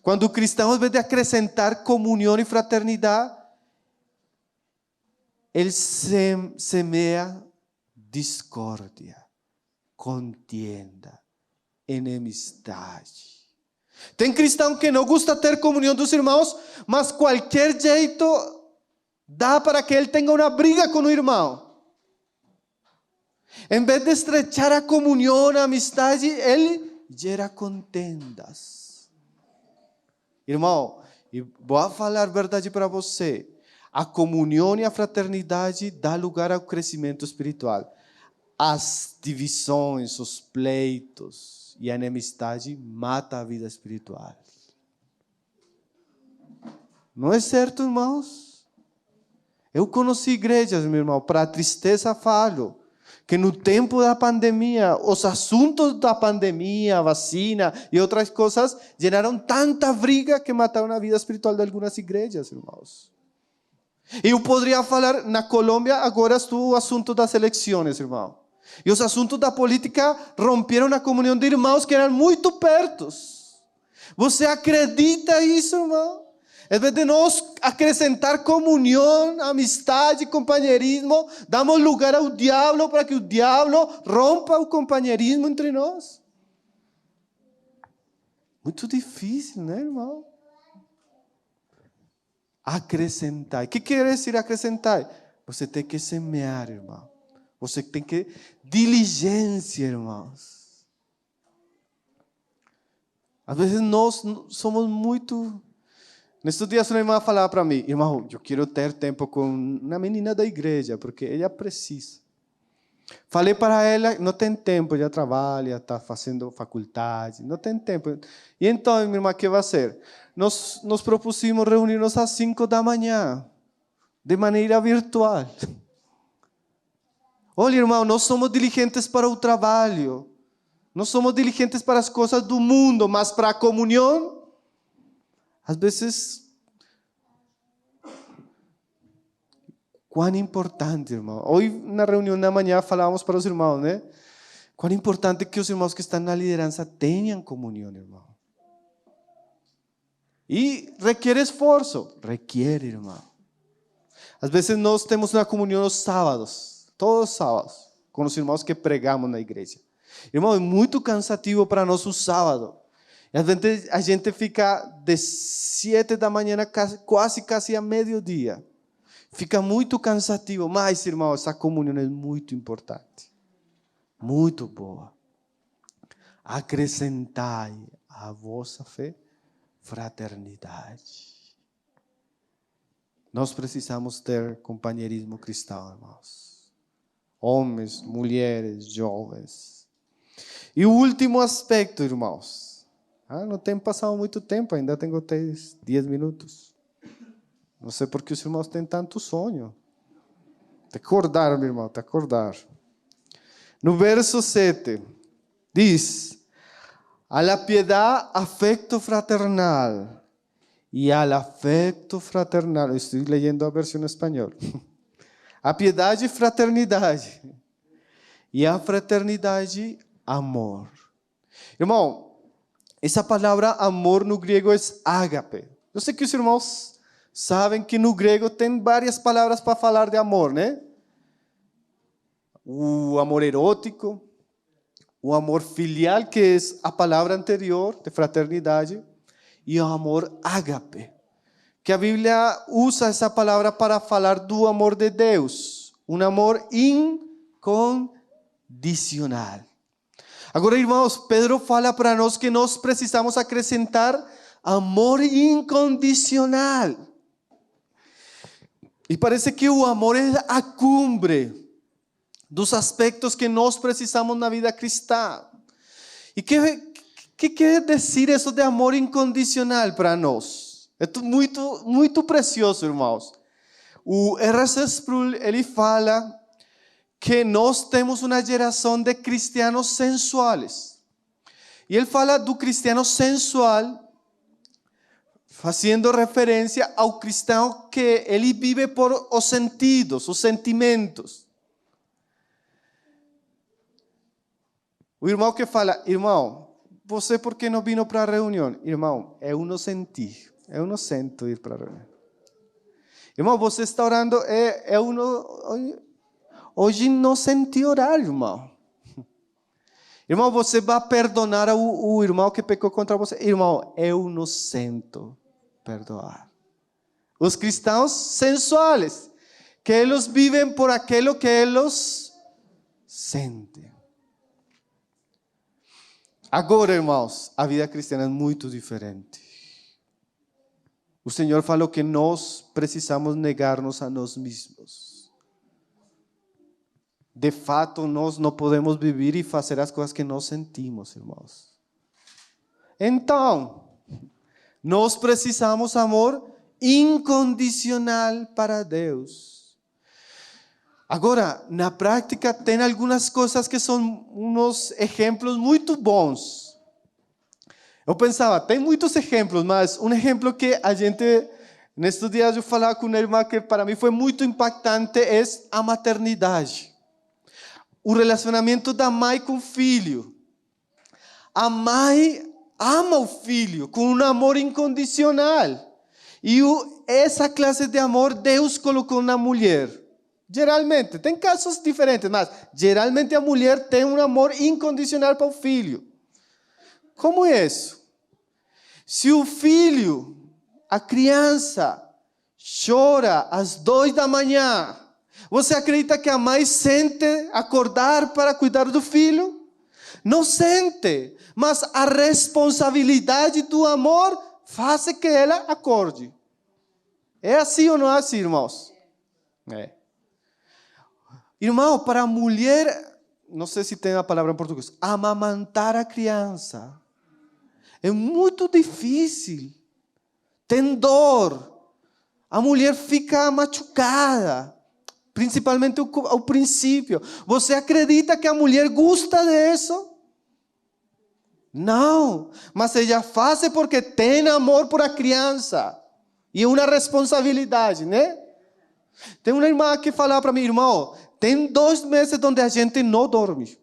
Quando o cristão, ao invés de acrescentar comunhão e fraternidade, ele semeia discórdia, contienda, enemistade. Tem cristão que não gosta de ter comunhão dos irmãos, mas qualquer jeito dá para que ele tenha uma briga com o irmão. Em vez de estrechar a comunhão, a amistade, ele gera contendas. Irmão, e vou falar a verdade para você. A comunhão e a fraternidade dá lugar ao crescimento espiritual. As divisões, os pleitos e a enemistade matam a vida espiritual. Não é certo, irmãos? Eu conheci igrejas, meu irmão, para a tristeza falo, que no tempo da pandemia, os assuntos da pandemia, vacina e outras coisas, geraram tanta briga que mataram a vida espiritual de algumas igrejas, irmãos. E eu poderia falar, na Colômbia, agora estou o assunto das eleições, irmão. E os assuntos da política romperam a comunhão de irmãos que eram muito pertos. Você acredita isso, irmão? Em vez de nós acrescentar comunhão, amistade, companheirismo, damos lugar ao diabo para que o diabo rompa o companheirismo entre nós. Muito difícil, né, irmão? Acrescentar. O que quer dizer acrescentar? Você tem que semear, irmão. Você tem que diligência, irmãos. Às vezes nós somos muito... Nesses dias uma irmã falava para mim, irmão, eu quero ter tempo com uma menina da igreja, porque ela precisa. Falei para ela, não tem tempo, já trabalha, está fazendo faculdade, não tem tempo. E então, minha irmã, o que vai ser? Nós propusimos reunir-nos às 5 da manhã, de maneira virtual. Olha, irmão, nós somos diligentes para o trabalho, não somos diligentes para as coisas do mundo, mas para a comunhão, às vezes, quão importante, irmão. Hoje, na reunião da manhã, falávamos para os irmãos, né? Quão importante que os irmãos que estão na liderança tenham comunhão, irmão. E requer esforço. Requer, irmão. Às vezes nós temos uma comunhão nos sábados, todos os sábados, com os irmãos que pregamos na igreja. Irmão, é muito cansativo para nós o sábado. E às vezes a gente fica de 7 da manhã quase a meio-dia. Fica muito cansativo. Mas, irmão, essa comunhão é muito importante. Muito boa. Acrescentai à vossa fé fraternidade. Nós precisamos ter companheirismo cristão, irmãos. Homens, mulheres, jovens. E o último aspecto, irmãos. Não tem passado muito tempo, ainda tenho 10 minutos. Não sei por que os irmãos têm tanto sonho. Te acordar, meu irmão, te acordar. No verso 7, diz: a la piedad, afecto fraternal. E al afecto fraternal, estou leyendo a versão em espanhol. A piedade, fraternidade. E a fraternidade, amor. Irmão, essa palavra amor no grego é ágape. Eu sei que os irmãos sabem que no grego tem várias palavras para falar de amor, né? O amor erótico, o amor filial, que é a palavra anterior de fraternidade, e o amor ágape, que a Bíblia usa essa palavra para falar do amor de Deus, um amor incondicional. Agora, irmãos, Pedro fala para nós que nós precisamos acrescentar amor incondicional. E parece que o amor é a cumbre dos aspectos que nós precisamos na vida cristã. E que quer dizer isso de amor incondicional para nós? É muito, muito precioso, irmãos. O R.C. Sproul, ele fala que nós temos uma geração de cristianos sensuais. E ele fala do cristiano sensual, fazendo referência ao cristão que ele vive por os sentidos, os sentimentos. O irmão que fala, irmão, você por que não vino para a reunião? Irmão, eu não senti, eu não sinto ir para a reunião. Irmão, você está orando, eu não... Hoje não senti orar, irmão. Irmão, você vai perdonar o irmão que pecou contra você? Irmão, eu não sinto perdoar. Os cristãos sensuais, que eles vivem por aquilo que eles sentem. Agora, irmãos, a vida cristã é muito diferente. O Senhor falou que nós precisamos negar-nos a nós mesmos. De fato, nós não podemos viver e fazer as coisas que nós sentimos, irmãos. Então, nós precisamos amor incondicional para Deus. Agora, na prática, tem algumas coisas que são uns exemplos muito bons. Eu pensava, tem muitos exemplos, mas um exemplo que a gente, nestes dias eu falava com uma irmã que para mim foi muito impactante, é a maternidade. O relacionamento da mãe com o filho. A mãe ama o filho com um amor incondicional. E essa classe de amor Deus colocou na mulher. Geralmente, tem casos diferentes, mas geralmente a mulher tem um amor incondicional para o filho. Como é isso? Se o filho, a criança, chora às 2 da manhã, você acredita que a mãe sente acordar para cuidar do filho? Não sente, mas a responsabilidade do amor faz que ela acorde. É assim ou não é assim, irmãos? É. Irmão, para a mulher, não sei se tem a palavra em português, amamantar a criança é muito difícil. Tem dor. A mulher fica machucada. Principalmente ao princípio. Você acredita que a mulher gosta disso? Não. Mas ela faz porque tem amor por a criança. E é uma responsabilidade, né? Tem uma irmã que fala para mim, irmão, tem 2 meses onde a gente não dorme.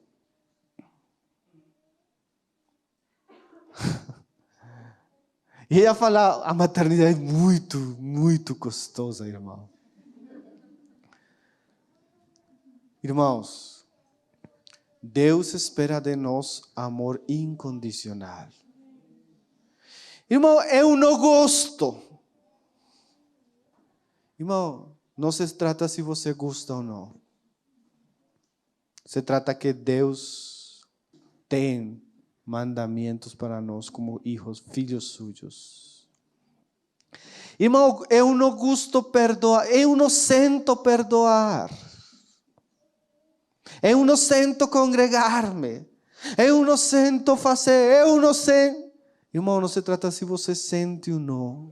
E ela fala, a maternidade é muito, muito gostosa, irmão. Irmãos, Deus espera de nós amor incondicional. Irmão, eu não gosto. Irmão, não se trata se você gosta ou não. Se trata que Deus tem mandamentos para nós como hijos, filhos suyos. Irmão, eu não gosto perdoar, eu não sinto perdoar. Eu não sinto congregar-me. Eu não sinto fazer, eu não sei. Irmão, não se trata se você sente ou não.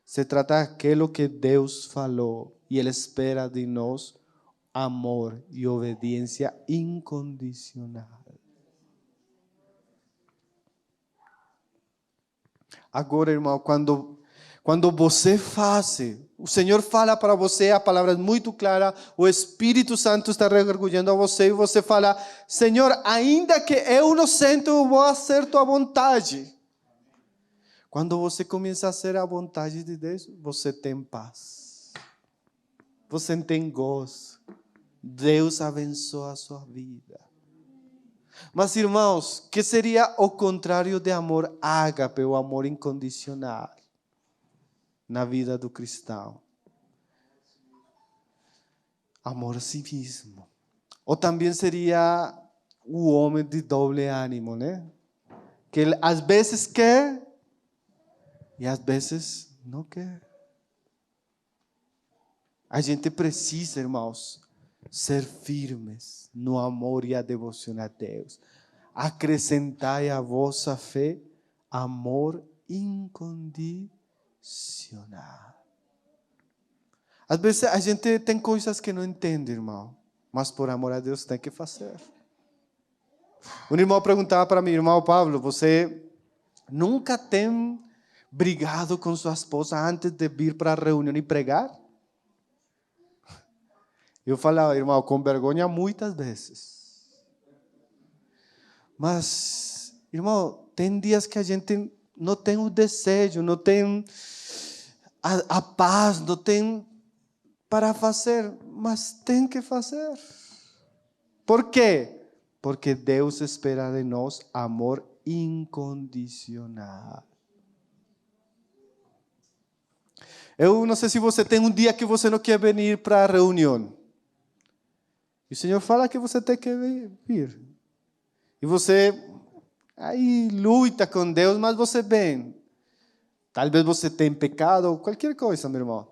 Se trata daquilo que Deus falou e Ele espera de nós amor e obediência incondicional. Agora, irmão, quando você faz, o Senhor fala para você, a palavra é muito clara, o Espírito Santo está redarguyendo a você e você fala, Senhor, ainda que eu não sinto, eu vou fazer tua vontade. Quando você começa a fazer a vontade de Deus, você tem paz. Você tem gozo. Deus abençoa a sua vida. Mas, irmãos, que seria o contrário de amor ágape, o amor incondicional na vida do cristão? Amor a si mesmo. Ou também seria o homem de doble ânimo, né? Que ele às vezes quer e às vezes não quer. A gente precisa, irmãos, ser firmes no amor e a devoção a Deus. Acrescentai a vossa fé amor incondicional. Às vezes a gente tem coisas que não entende, irmão, mas por amor a Deus tem que fazer. Um irmão perguntava para mim, irmão Pablo, você nunca tem brigado com sua esposa antes de vir para a reunião e pregar? Eu falava, irmão, com vergonha muitas vezes. Mas, irmão, tem dias que a gente não tem o desejo, não tem a paz, não tem para fazer, mas tem que fazer. Por quê? Porque Deus espera de nós amor incondicional. Eu não sei se você tem um dia que você não quer vir para a reunião. E o Senhor fala que você tem que vir. E você aí luta com Deus, mas você vem. Talvez você tenha pecado, qualquer coisa, meu irmão.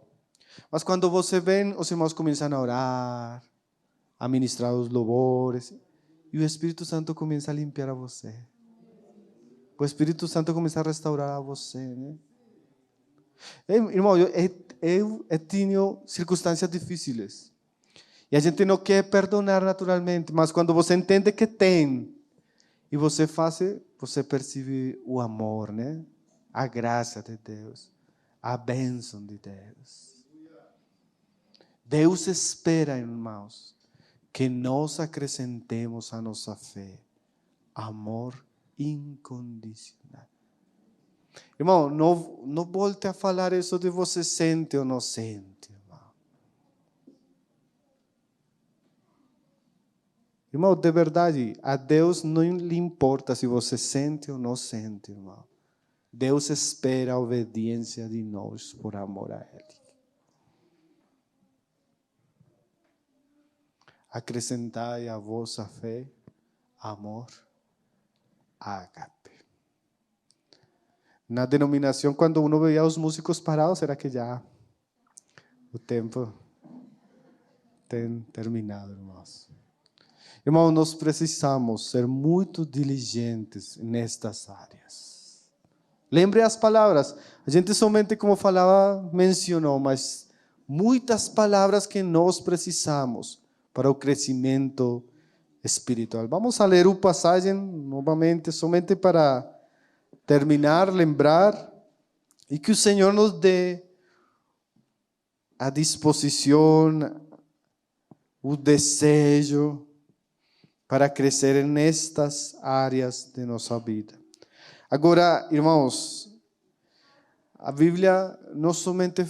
Mas quando você vem, os irmãos começam a orar, a ministrar os louvores. E o Espírito Santo começa a limpar a você. O Espírito Santo começa a restaurar a você, né? Irmão, eu tenho circunstâncias difíceis. E a gente não quer perdonar naturalmente, mas quando você entende que tem, e você faz, você percebe o amor, né? A graça de Deus, a bênção de Deus. Deus espera, irmãos, que nós acrescentemos a nossa fé amor incondicional. Irmão, não volte a falar isso de você sente ou não sente, irmão. Irmão, de verdade, a Deus não lhe importa se você sente ou não sente, irmão. Deus espera a obediência de nós por amor a Ele. Acrescentai a vossa fé, amor, ágape. Na denominação, quando uno veía os músicos parados, era que já o tempo tem terminado, irmãos. Irmãos, nós precisamos ser muito diligentes nestas áreas. Lembre as palavras. A gente somente, como falava, mencionou, mas muitas palavras que nós precisamos para o crescimento espiritual. Vamos a ler uma passagem novamente, somente para terminar, lembrar, e que o Senhor nos dê a disposição, o desejo para crescer nestas áreas de nossa vida. Agora, irmãos, a Bíblia não somente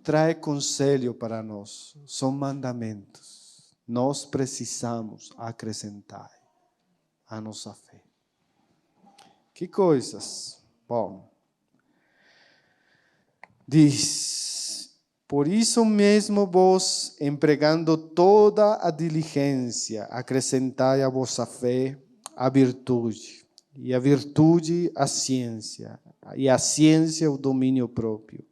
traz conselho para nós, são mandamentos. Nós precisamos acrescentar a nossa fé. Que coisas? Bom, diz: por isso mesmo vós, empregando toda a diligência, acrescentai a vossa fé a virtude, e a virtude a ciência, e a ciência o domínio próprio,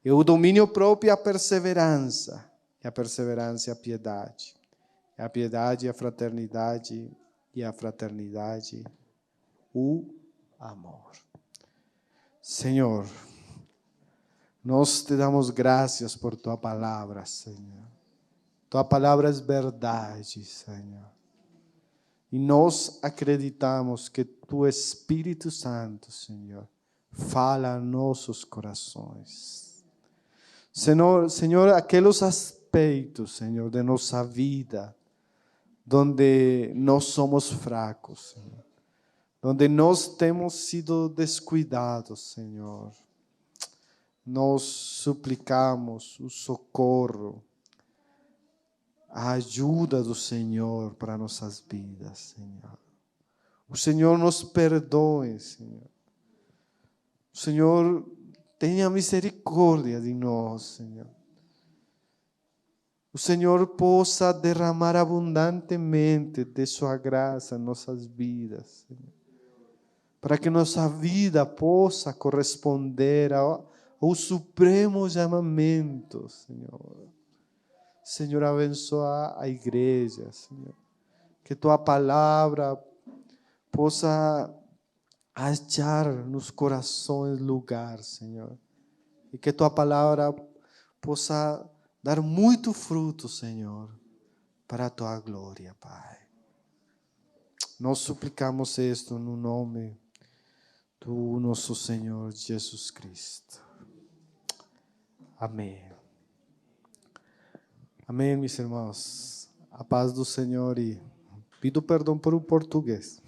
e o domínio próprio a perseverança, e a perseverança a piedade, e a piedade a fraternidade, e a fraternidade o amor. Senhor, nós te damos graças por tua palavra, Senhor. Tua palavra é verdade, Senhor. E nós acreditamos que tu Espírito Santo, Senhor, fala a nossos corações. Senhor, aqueles aspectos, Senhor, de nossa vida, onde nós somos fracos, Senhor, onde nós temos sido descuidados, Senhor, nós suplicamos o socorro, a ajuda do Senhor para nossas vidas, Senhor. O Senhor nos perdoe, Senhor. O Senhor tenha misericórdia de nós, Senhor. O Senhor possa derramar abundantemente de sua graça em nossas vidas, Senhor, para que nossa vida possa corresponder ao supremo chamamento, Senhor. Senhor, abençoa a igreja, Senhor. Que tua palavra possa achar nos corações lugar, Senhor. E que tua palavra possa dar muito fruto, Senhor, para a tua glória, Pai. Nós suplicamos isto no nome do nosso Senhor Jesus Cristo. Amém. Amém, meus irmãos. A paz do Senhor, e pido perdão por o português.